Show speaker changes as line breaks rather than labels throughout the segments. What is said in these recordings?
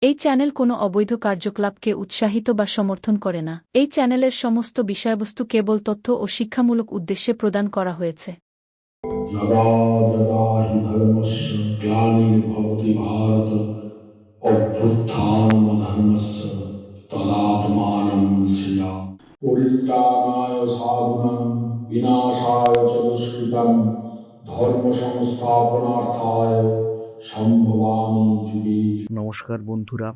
এই চ্যানেল কোনো অবৈধ কার্যকলাপকে উৎসাহিত বা সমর্থন করে না। এই চ্যানেলের সমস্ত বিষয়বস্তু কেবল তথ্য ও শিক্ষামূলক উদ্দেশ্যে প্রদান করা হয়েছে।
যদা যদা হি ধর্মস্য গ্লানির্ভবতি ভারত অভ্যুত্থানমধর্মস্য তদাত্মানং সৃজামি। পরিত্রাণায় সাধুনাং বিনাশায় চ দুষ্কৃতং ধর্ম সংস্থাপনার্থায় সম্ভবামি যুগে যুগে।
নমস্কার বন্ধুরা,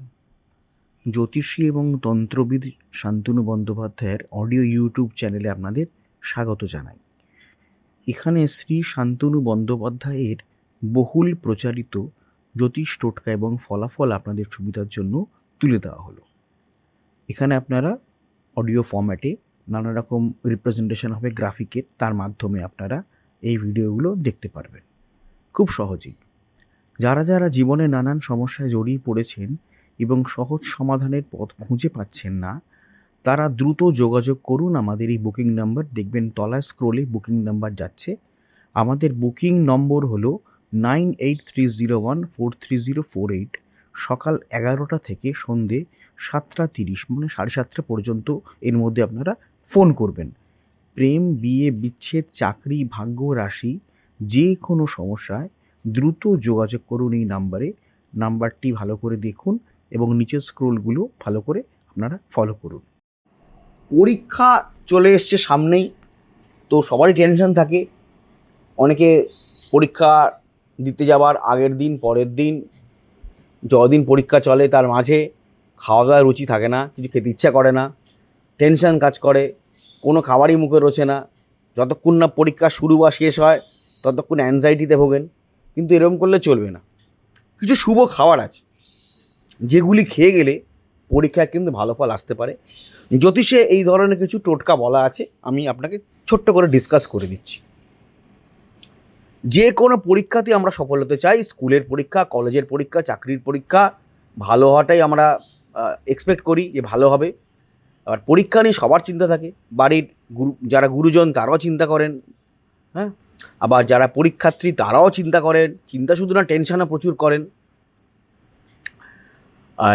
জ্যোতিষী এবং তন্ত্রবিদ শান্তনু বন্দ্যোপাধ্যায়ের অডিও ইউটিউব চ্যানেলে আপনাদের স্বাগত জানাই। এখানে শ্রী শান্তনু বন্দ্যোপাধ্যায়ের বহুল প্রচারিত জ্যোতিষ টোটকা এবং ফলাফল আপনাদের সুবিধার জন্য তুলে দেওয়া হলো। এখানে আপনারা অডিও ফরম্যাটে নানা রকম রিপ্রেজেন্টেশন হবে গ্রাফিকের, তার মাধ্যমে আপনারা এই ভিডিওগুলো দেখতে পারবেন খুব সহজেই। যারা যারা জীবনে নানান সমস্যায় জড়িয়ে পড়েছেন এবং সহজ সমাধানের পথ খুঁজে পাচ্ছেন না, তারা দ্রুত যোগাযোগ করুন আমাদের এই বুকিং নাম্বার। দেখবেন তলায় স্ক্রোলে বুকিং নাম্বার যাচ্ছে। আমাদের বুকিং নম্বর হলো 9830143048। সকাল 11টা থেকে সন্ধে 7:30 মানে 7:30 পর্যন্ত এর মধ্যে আপনারা ফোন করবেন। প্রেম, বিয়ে, বিচ্ছেদ, চাকরি, ভাগ্য, রাশি, যে কোনো সমস্যায় দ্রুত যোগাযোগ করুন এই নাম্বারে। নাম্বারটি ভালো করে দেখুন এবং নিচের স্ক্রোলগুলো ভালো করে আপনারা ফলো করুন। পরীক্ষা চলে এসছে সামনেই, তো সবারই টেনশন থাকে। অনেকে পরীক্ষা দিতে যাওয়ার আগের দিন, পরের দিন, যতদিন পরীক্ষা চলে তার মাঝে খাওয়া দাওয়ার রুচি থাকে না, কিছু খেতে ইচ্ছা করে না, টেনশন কাজ করে, কোনো খাবারই মুখে রোচে না। যতক্ষণ না পরীক্ষা শুরু বা শেষ হয় ততক্ষণ অ্যাংজাইটিতে ভোগেন। কিন্তু এরকম করলে চলবে না। কিছু শুভ খাবার আছে যেগুলি খেয়ে গেলে পরীক্ষায় কিন্তু ভালো ফল আসতে পারে। জ্যোতিষে এই ধরনের কিছু টোটকা বলা আছে, আমি আপনাকে ছোট্ট করে ডিসকাস করে দিচ্ছি। যে কোনো পরীক্ষাতে আমরা সফল হতে চাই, স্কুলের পরীক্ষা, কলেজের পরীক্ষা, চাকরির পরীক্ষা, ভালো হওয়াটাই আমরা এক্সপেক্ট করি যে ভালো হবে। আবার পরীক্ষা নিয়ে সবার চিন্তা থাকে, বাড়ির যারা গুরুজন তারাও চিন্তা করেন, হ্যাঁ, আবার যারা পরীক্ষার্থী তারাও চিন্তা করেন। চিন্তা শুধু না, টেনশনও প্রচুর করেন।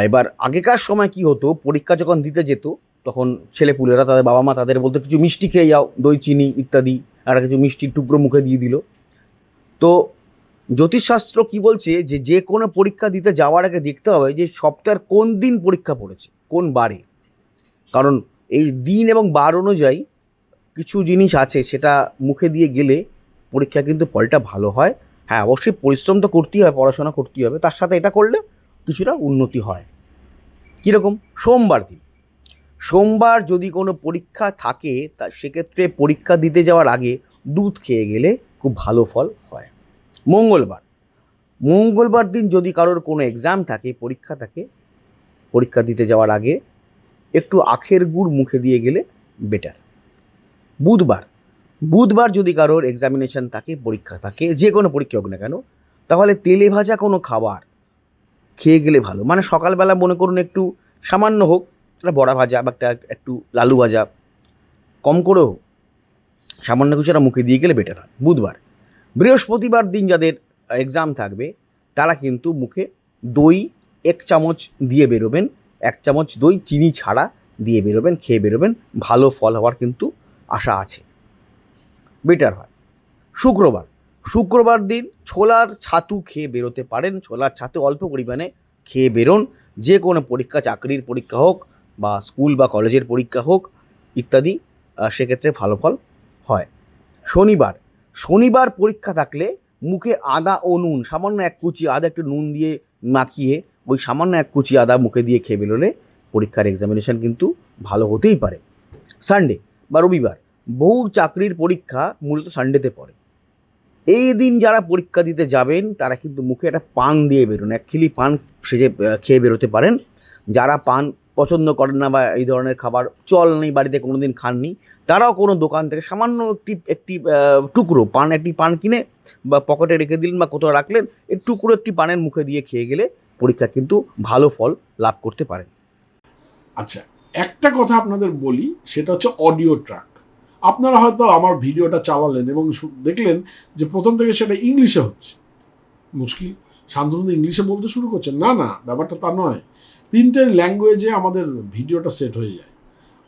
এবার আগেকার সময় কি হতো, পরীক্ষা যখন দিতে যেত তখন ছেলেপুলেরা, তাদের বাবা মা তাদের বলতো কিছু মিষ্টি খেয়ে যাও, দই চিনি ইত্যাদি, আর কিছু মিষ্টির টুকরো মুখে দিয়ে দিল। তো জ্যোতিষশাস্ত্র কি বলছে যে যে কোনো পরীক্ষা দিতে যাওয়ার আগে দেখতে হবে যে সপ্তাহের কোন দিন পরীক্ষা পড়েছে, কোন বারে। কারণ এই দিন এবং বার অনুযায়ী কিছু জিনিস আছে, সেটা মুখে দিয়ে গেলে পরীক্ষা কিন্তু ফলটা ভালো হয়। হ্যাঁ, অবশ্যই পরিশ্রম তো করতেই হয়, পড়াশোনা করতেই হবে, তার সাথে এটা করলে কিছুটা উন্নতি হয়। কীরকম? সোমবার দিন, সোমবার যদি কোনো পরীক্ষা থাকে তা সেক্ষেত্রে পরীক্ষা দিতে যাওয়ার আগে দুধ খেয়ে গেলে খুব ভালো ফল হয়। মঙ্গলবার, মঙ্গলবার দিন যদি কারোর কোনো এক্সাম থাকে, পরীক্ষা থাকে, পরীক্ষা দিতে যাওয়ার আগে একটু আখের গুড় মুখে দিয়ে গেলে বেটার। বুধবার, বুধবার যদি কারোর এক্সামিনেশন থাকে, পরীক্ষা থাকে, যে কোনো পরীক্ষা হোক না কেন, তাহলে তেলে ভাজা কোনো খাবার খেয়ে গেলে ভালো। মানে সকালবেলা মনে করুন একটু সামান্য হোক, একটা বড়া ভাজা বা একটু লালু ভাজা, কম করেও হোক, সামান্য কিছুটা মুখে দিয়ে গেলে বেটার হয় বুধবার। বৃহস্পতিবার দিন যাদের এক্সাম থাকবে তারা কিন্তু মুখে দই 1 চামচ দিয়ে বেরোবেন, 1 চামচ দই চিনি ছাড়া দিয়ে বেরোবেন, খেয়ে বেরোবেন, ভালো ফল হওয়ার কিন্তু আশা আছে, বেটার হয়। শুক্রবার, শুক্রবার দিন ছোলার ছাতু খেয়ে বেরোতে পারেন। ছোলার ছাতু অল্প পরিমাণে খেয়ে বেরোন, যে কোনো পরীক্ষা, চাকরির পরীক্ষা হোক বা স্কুল বা কলেজের পরীক্ষা হোক ইত্যাদি, সেক্ষেত্রে ভালো ফল হয়। শনিবার, শনিবার পরীক্ষা থাকলে মুখে আদা ও নুন, সামান্য 1 কুচি আদা একটু নুন দিয়ে মাখিয়ে ওই সামান্য 1 কুচি আদা মুখে দিয়ে খেয়ে বেরোলে পরীক্ষার এক্সামিনেশন কিন্তু ভালো হতেই পারে। সানডে বা রবিবার, বহু চাকরির পরীক্ষা মূলত সানডেতে পড়ে। এই দিন যারা পরীক্ষা দিতে যাবেন তারা কিন্তু মুখে একটা পান দিয়ে বেরোন, 1 খিলি পান সেজে খেয়ে বেরোতে পারেন। যারা পান পছন্দ করেন না বা এই ধরনের খাবার চল নেই, বাড়িতে কোনো দিন খাননি, তারাও কোনো দোকান থেকে সামান্য একটি টুকরো পান, একটি পান কিনে বা পকেটে রেখে দিলেন বা কোথাও রাখলেন, এই টুকরো একটি পানের মুখে দিয়ে খেয়ে গেলে পরীক্ষা কিন্তু ভালো ফল লাভ করতে পারেন।
আচ্ছা, একটা কথা আপনাদের বলি, সেটা হচ্ছে অডিও ট্র্যাক। আপনারা হয়তো আমার ভিডিওটা চালালেন এবং দেখলেন যে প্রথম থেকে সেটা ইংলিশে হচ্ছে, মুশকিল। শান্তনু ইংলিশে বলতে শুরু করছেন, না না, ব্যাপারটা তা নয়। 3টে ল্যাঙ্গুয়েজে আমাদের ভিডিওটা সেট হয়ে যায়।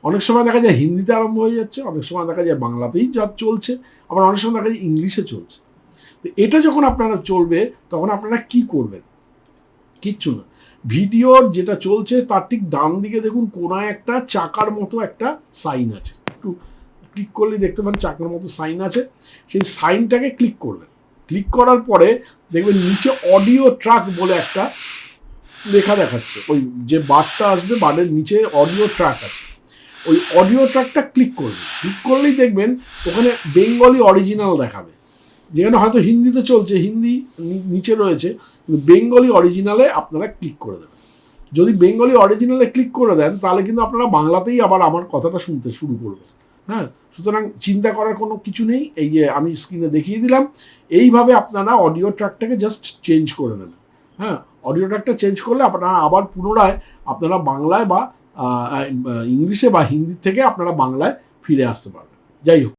অনেক সময় দেখা যায় হিন্দিতে আরম্ভ হয়ে যাচ্ছে, অনেক সময় দেখা যায় বাংলাতেই যা চলছে, আবার অনেক সময় দেখা যায় ইংলিশে চলছে। তো এটা যখন আপনারা চলবে তখন আপনারা কি করবেন? কিচ্ছু না, ভিডিওর যেটা চলছে তার ঠিক ডান দিকে দেখুন কোনায় একটা চাকার মতো একটা সাইন আছে, একটু ক্লিক করলেই দেখতে পান চাকার মতো সাইন আছে। সেই সাইনটাকে ক্লিক করবেন। ক্লিক করার পরে দেখবেন নিচে অডিও ট্র্যাক বলে একটা লেখা দেখাচ্ছে, ওই যে বারটা আসবে বারের নিচে অডিও ট্র্যাক আছে, ওই অডিও ট্র্যাকটা ক্লিক করবেন। ক্লিক করলেই দেখবেন ওখানে বেঙ্গলি অরিজিনাল দেখাবে, যেখানে হয়তো হিন্দিতে চলছে, হিন্দি নিচে রয়েছে, কিন্তু বেঙ্গলি অরিজিনালে আপনারা ক্লিক করে দেবেন। যদি বেঙ্গলি অরিজিনালে ক্লিক করে দেন তাহলে কিন্তু আপনারা বাংলাতেই আবার আমার কথাটা শুনতে শুরু করবেন। হ্যাঁ, সুতরাং চিন্তা করার কোনো কিছু নেই। এই যে আমি স্ক্রিনে দেখিয়ে দিলাম, এইভাবে আপনারা অডিও ট্র্যাকটাকে জাস্ট চেঞ্জ করে নেবেন। হ্যাঁ, অডিও ট্র্যাকটা চেঞ্জ করলে আপনারা আবার পুনরায় আপনারা বাংলায় বা ইংলিশে বা হিন্দি থেকে আপনারা বাংলায় ফিরে আসতে পারবেন। যাই হোক।